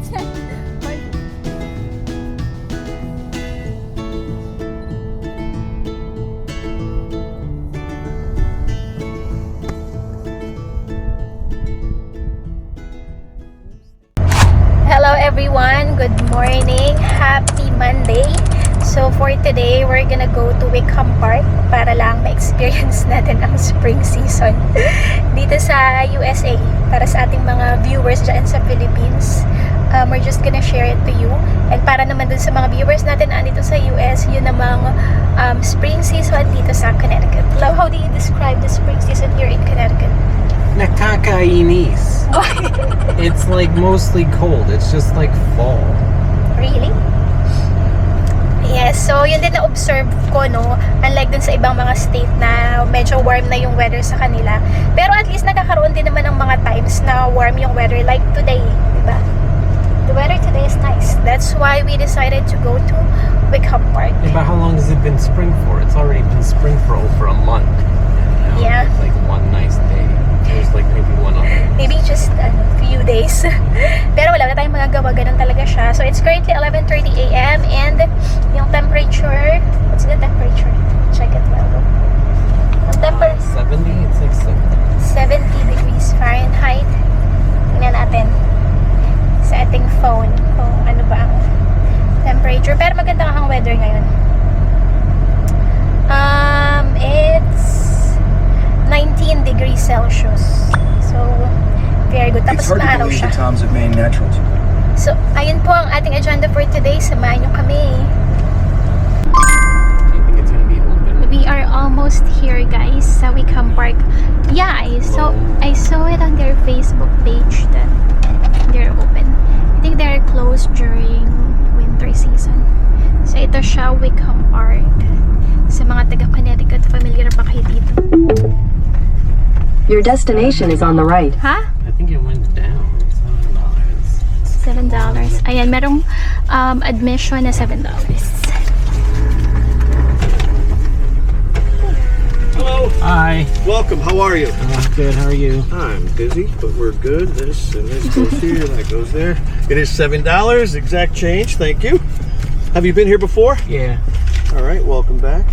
Hello everyone, good morning, happy Monday. So for today, we're gonna go to Wickham Park para lang ma-experience natin ang spring season dito sa USA. Para sa ating mga viewers dyan sa Philippines, we're just gonna share it to you. And para naman dun sa mga viewers natin na dito sa US, yun namang spring season dito sa Connecticut. Love, how do you describe the spring season here in Connecticut? Nakakainis. It's like mostly cold. It's just like fall. Really? Yes, so yun din na-observe ko, no? Unlike dun sa ibang mga state na medyo warm na yung weather sa kanila. Pero at least nagkakaroon din naman ng mga times na warm yung weather, like today, diba? The weather today is nice. That's why we decided to go to Wickham Park. Yeah, but how long has it been spring for? It's already been spring for over a month. And now Yeah. it's like one nice day. There's like maybe one other. Maybe just a few days. Pero wala na tayong magagawa, ganun talaga siya. So it's currently 11:30 a.m. and yung temperature, what's the temperature? Check it well. Ang temperature, 70? It's like 70. 70 degrees Fahrenheit. Tingnan natin sa ating phone kung ano ba ang temperature. Pero maganda ang weather ngayon. It's 19 degrees Celsius. So, very good. Tapos It's hard to maaraw believe siya. the times have made natural to you. So, ayun po ang ating agenda for today. Samahan nyo kami. Do you think it's gonna be open? We are almost here, guys, sa Wickham Park. Yeah, I saw it on their Facebook page that they're open. I think they're closed during winter season. So, ito siya, Wickham Park. Sa mga taga Connecticut, familiar pa kayo dito. Your destination is on the right. Ha? I think it went down. $7. $7. Ayan, merong admission na $7. Hello, Hi. welcome. How are you? Good. How are you? I'm busy, but we're good. This and this goes here, that goes there. It is $7, exact change. Thank you. Have you been here before? Yeah. All right, welcome back.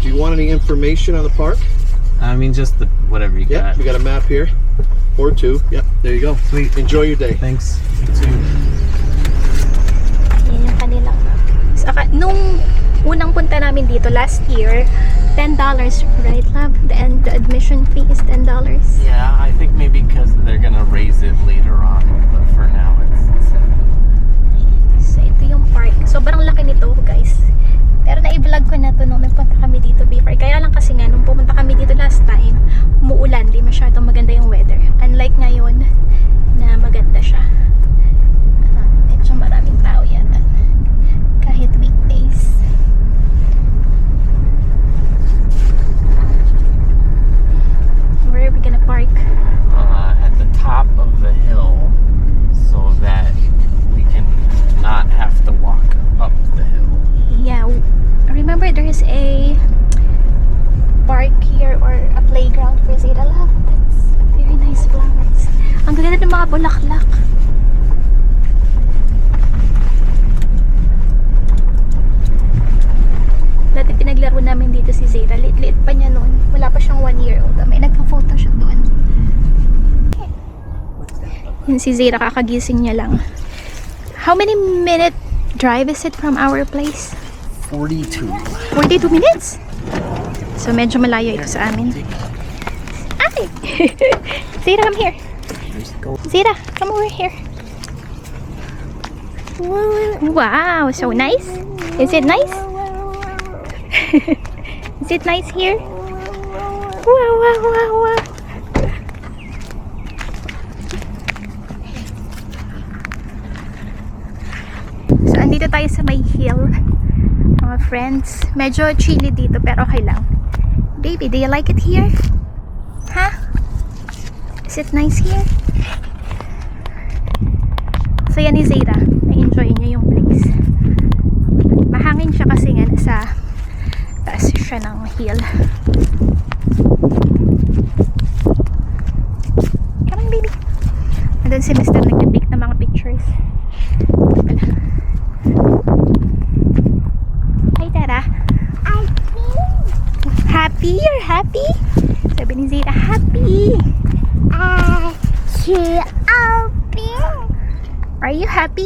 Do you want any information on the park? I mean, just the whatever you Yep, got. we got a map here, or two. Yep, there you go. Sweet. Enjoy your day. Thanks. You too. Yan yung kanilang. Nung unang punta namin dito last year, $10, right, love? The admission fee is $10. Yeah, I think maybe because they're gonna raise it later on, but for now it's So, ito yung park. Sobrang laki nito, guys. Pero na-vlog ko na to nung nagpunta kami dito before. Kaya lang kasi nga, nung pumunta kami dito last time, umuulan, di masyadong maganda yung weather. Unlike ngayon, na maganda siya. Medyo maraming tao yata. Kahit weekdays. Where are we gonna park? at the top of the hill so that we can not have to walk up the hill. Yeah, remember there is a park here or a playground for Zeta Love. That's very nice flowers. Ang ganda ng mga bulaklak. Dati pinaglaro namin dito si Zeta. Liit-liit pa niya noon. Wala pa siyang 1 year old. May nagpa-photo siya doon. Yun si Zeta, kakagising niya lang. How many minute drive is it from our place? 42. 42 minutes? So medyo malayo ito sa amin. Ay! Zeta, come here. Zeta, come over here. Wow, so nice. Is it nice? Is it nice here? Wow, wow, wow, wow. So andito tayo sa may hill, mga friends. Medyo chilly dito pero okay lang. Baby, do you like it here? Huh? Is it nice here? So yan ni Zeta, na-enjoy niya yung place. Mahangin siya kasi nga sa taas siya ng hill. Come on, baby. Andun si Mr. nag-take ng mga pictures. Ito pala. Hi, Tara. Happy? You're happy? Sabi ni Zeta, happy. Are you happy?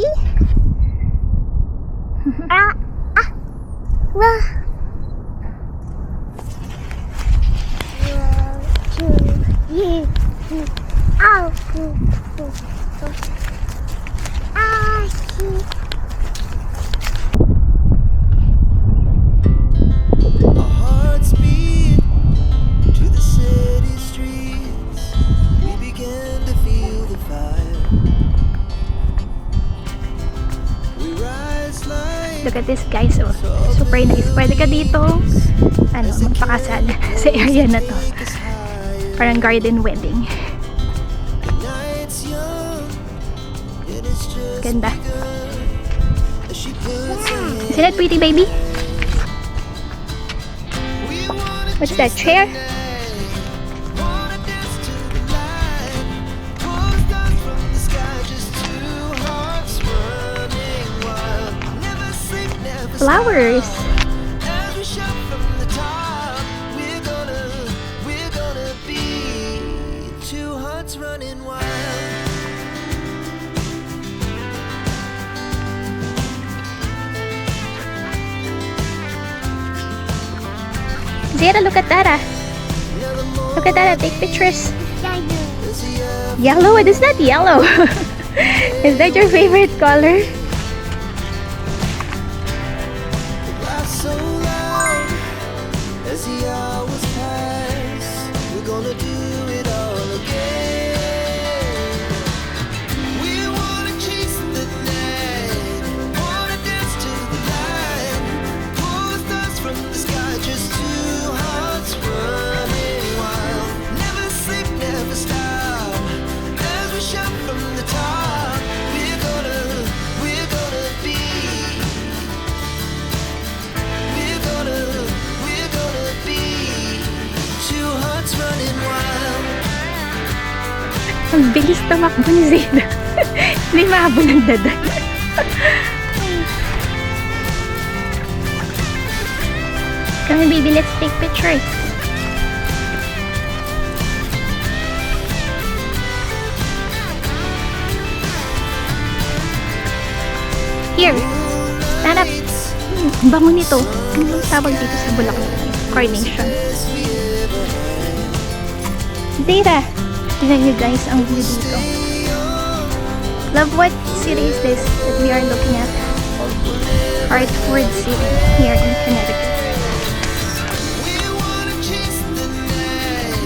Our hearts beat to the city streets. We began to feel the fire. We rise like Look at this, guys. Oh, super nice. Pwede ka dito magpakasal sa area na to. Parang garden wedding. the night's young, and it's just Ganda. as she puts her hand. Isn't that pretty, baby? We wanna What's that, chair? wanna dance to the light. Pulls down from the sky, just two hearts running wild. Never sleep, never Flowers. as we shout from the top. We're gonna be two hearts running wild. Zara, look at Tara. Look at Tara. Take pictures. Yellow? It is not yellow. Is that your favorite color? Laugh so loud as the hours pass. We're gonna do it all again. We wanna chase the night, wanna dance to the light. Pull stars from the sky, just two hearts running wild. Never sleep, never stop. As we shout from the top, we're gonna be. We're gonna be two hearts running wild. Ang bilis tumakbo ni Zara. Hindi mahabol ng dadan. Come on, baby. Let's take pictures. Here. Stand up. Ang bango nito. Ano yung tawag dito sa bulaklak? Carnation. Zara. Tignan nyo guys ang view dito. Love, what city is this that we are looking at? Hartford City here in Connecticut. We wanna chase the night,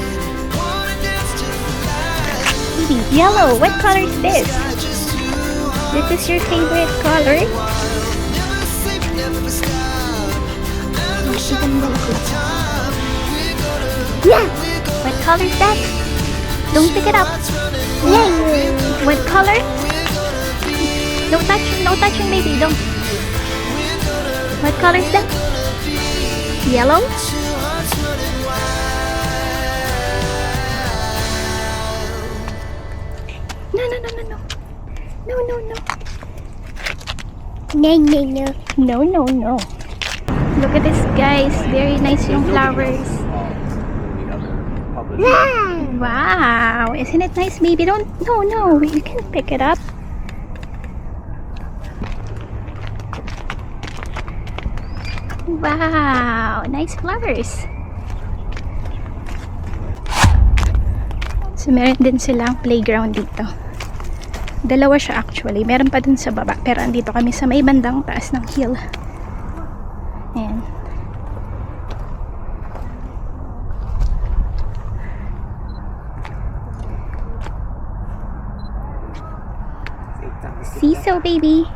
wanna dance to the light. Baby, yellow. What color is this? Just two hearts, This is your favorite color? never sleep, never stop. As we shout Ang from the bulaklak. top, we're gonna Yeah. What color is that? Don't pick it up. Yeah. What color? No touching, baby. Don't. What color is that? Yellow? two hearts running wild. No. No. Look at this, guys. Very nice yung flowers. Wow. Isn't it nice, baby? No. You can pick it up. Wow. Nice flowers. So, meron din silang playground dito. Dalawa siya actually. Meron pa dun sa baba. Pero andito kami sa may bandang taas ng hill. Ayan. Seesaw, baby.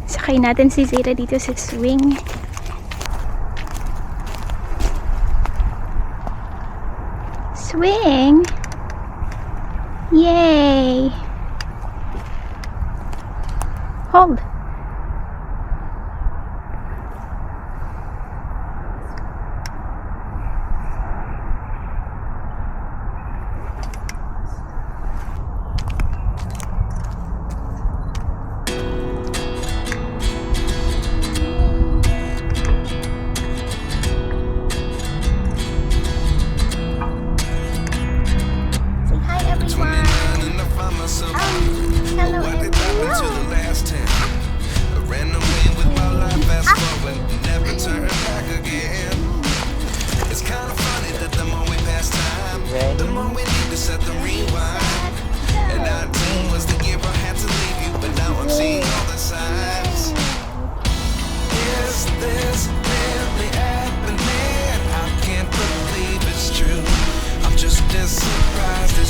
Sakay natin si Zara dito sa swing. Swing! Yay! Hold!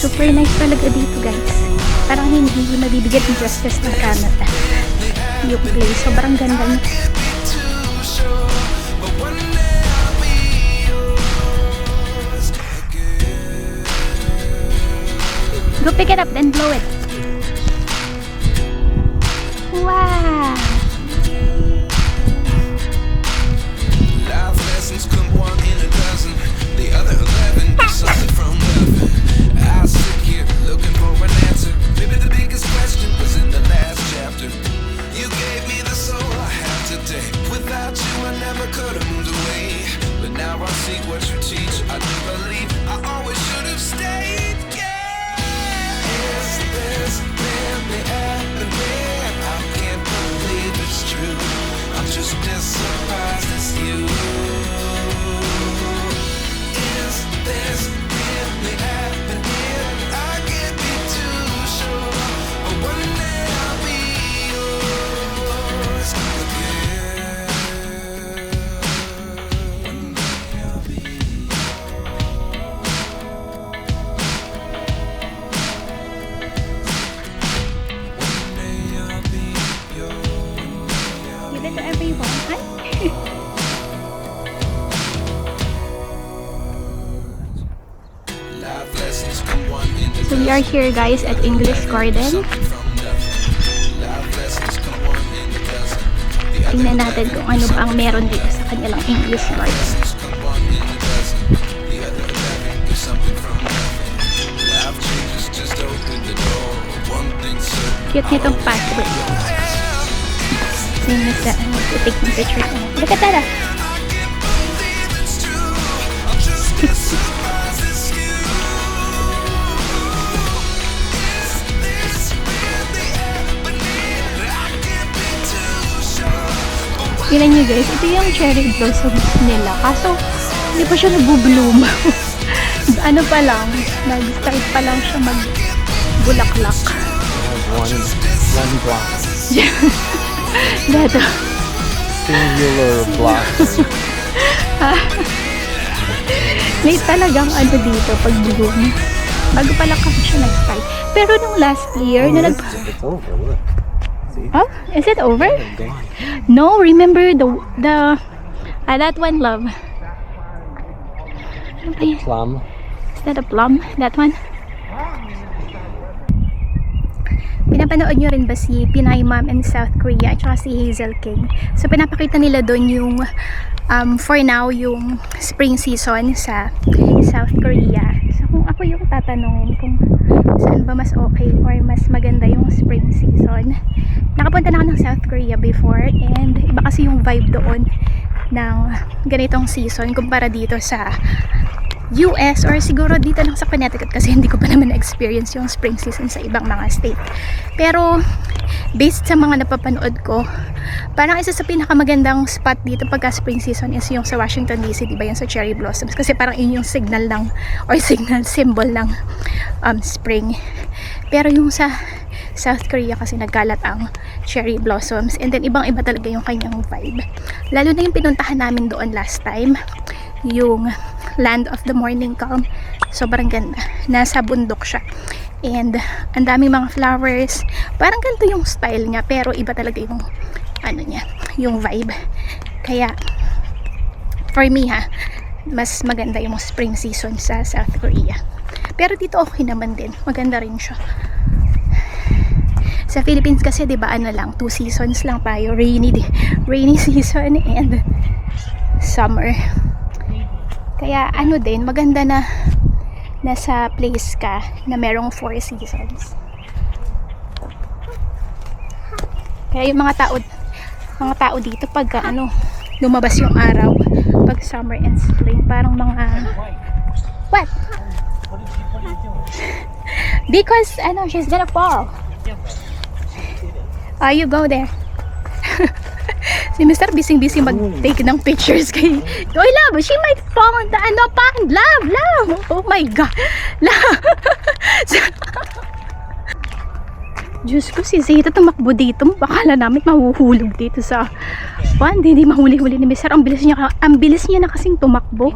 Super nice talaga dito, guys. Parang hindi mabibigyan ng justice ng Canada. Yung place, sobrang ganda niya. Go pick it up, then blow it. Wow! Life lessons come one in a dozen. The other 11 is something from nothing. I sit here looking for an answer. Maybe the biggest question was in the last chapter. You gave me the soul I have today. Without you, I never could have moved away. But now I see what you teach. I do believe I always should have stayed. Yeah. Is this really happening? I can't believe it's true. I'm just as surprised as you. Is this really happening? I can't be too sure. But one day I'll be yours again. One day I'll be Give it to everyone. Hi. life lessons come one in a So we are here, guys, at English Garden. something from nothing. Life lessons come one in a dozen. The other Tingnan natin kung ano pa ang meron dito sa kanilang English Garden. lessons come one in a dozen. The other 11 is something from nothing. Life changes, just open the door. One thing certain. Cute nitong pathway. Same as that. Take ng picture. Look at that. It's true. I'm just as surprised as you. Is this really happening? I can't be too sure. But Tignan nyo, guys. Ito yung cherry blossoms nila. Kaso, hindi pa siya nag-bloom. Ano pa lang, nag-start pa lang siya mag-bulaklak. One block. Dito. Singular blossom. May talagang ano dito pag bloom. Bago pa lang kasi siya nag-start. Pero nung last year, na nag... It's over. Look. See? Oh, is it over? No, remember the that one, love. Ano ba yun? Plum. Is that a plum? That one? Pinapanood nyo rin ba si Pinay Mom in South Korea at saka si Hazel King? So pinapakita nila doon yung for now yung spring season sa South Korea. So kung ako yung tatanungin kung saan ba mas okay or mas maganda yung spring season, nakapunta na ako ng South Korea before and iba kasi yung vibe doon ng ganitong season kumpara dito sa US or siguro dito lang sa Connecticut kasi hindi ko pa naman na-experience yung spring season sa ibang mga state. Pero based sa mga napapanood ko, parang isa sa pinakamagandang spot dito pagka spring season is yung sa Washington DC, diba, yung sa cherry blossoms, kasi parang yun yung signal ng or signal symbol ng spring. Pero yung sa South Korea kasi nagkalat ang cherry blossoms and then ibang iba talaga yung kanyang vibe. Lalo na yung pinuntahan namin doon last time, yung Land of the Morning Calm. Sobrang ganda. Nasa bundok siya. And ang daming mga flowers. Parang ganito yung style niya pero iba talaga yung ano niya, yung vibe. Kaya for me mas maganda yung spring season sa South Korea. Pero dito okay naman din. Maganda rin siya. Sa Philippines kasi 'di ba ano lang, 2 seasons lang tayo, rainy season and summer. Kaya ano din, maganda na nasa place ka na merong 4 seasons. Kaya yung mga tao dito pag ano, lumabas yung araw pag summer and spring, parang mga what? Because ano, she's gonna fall. You go there. Si Mr. busy mag-take ng pictures kay Oy, love, she might fall on the ano pond. Love. Oh my God. Love. Diyos ko, si Zeta tumakbo dito. Bakala namin mahuhulog dito sa pond. Hindi mahuli-huli ni Mr. Ang bilis niya na kasing tumakbo.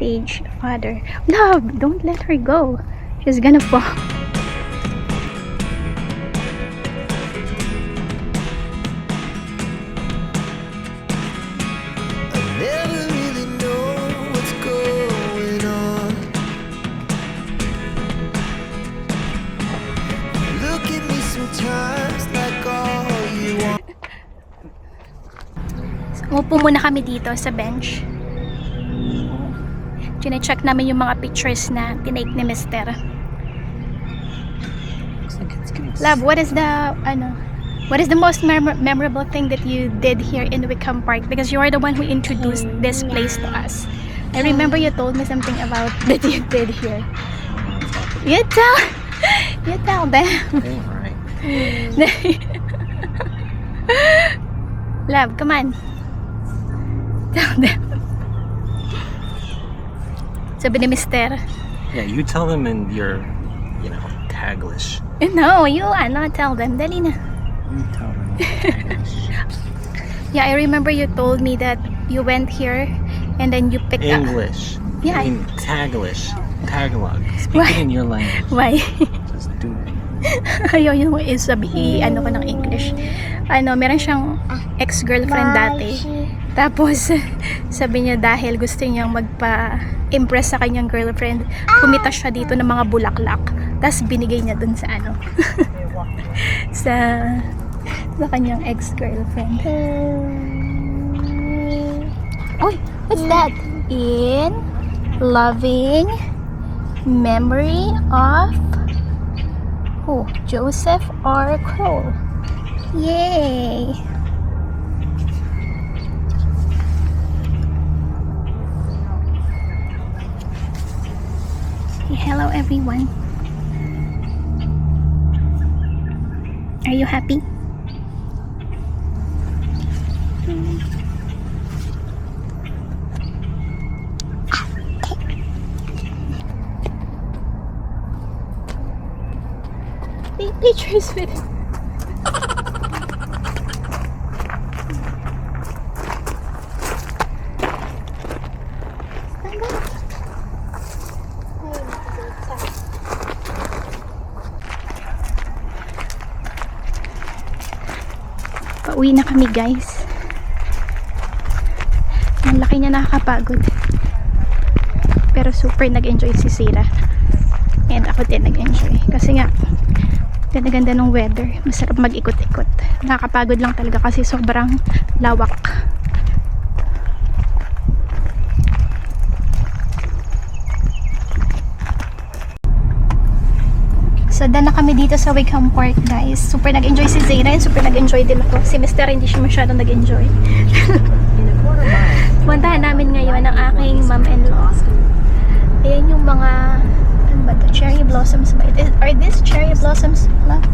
stage father. Love, don't let her go. She's gonna fall. I never really know what's going on. Look at me sometimes like all you want. Umupo muna kami dito sa bench. Chine-check namin yung mga pictures na tinake ni Mr. Love, what is the most memorable thing that you did here in Wickham Park? Because you are the one who introduced this place to us. I remember you told me something about that you did here. You tell them. Ain't right. Love, come on. Tell them. Sabi ni Mr. Yeah, you tell them in your, Taglish. No, you tell them. Dali na. You tell them in Taglish. Yeah, I remember you told me that you went here and then you picked up. English. Yeah. I mean Taglish. Tagalog. Speak Why? it in your language. Why? Just do it. Ayaw yung ano ko ng English. Meron siyang ex-girlfriend dati. Tapos, sabi niya dahil gusto niyang magpa-impress sa kanyang girlfriend, pumita siya dito ng mga bulaklak. Tapos binigay niya dun sa sa kanyang ex-girlfriend. Oy, what's that? In loving memory of who? Joseph R. Kroll. Yay! Hello everyone. Are you happy? Take pictures with it. Stand up. Pauwi na kami guys. Ang laki niya, nakakapagod. Pero super nag-enjoy si Sira. And ako din nag-enjoy. Kasi nga, ganda-ganda ng weather. Masarap mag-ikot-ikot. Nakakapagod lang talaga kasi sobrang lawak. So, done na kami dito sa Wickham Park, guys. Super nag-enjoy si Zayna and super nag-enjoy din ako. Si Mr. hindi siya masyadong nag-enjoy. Puntahan namin ngayon ang aking mom-in-law. Ayan yung mga, ano ba ito? Cherry blossoms ba? Are these cherry blossoms? Love?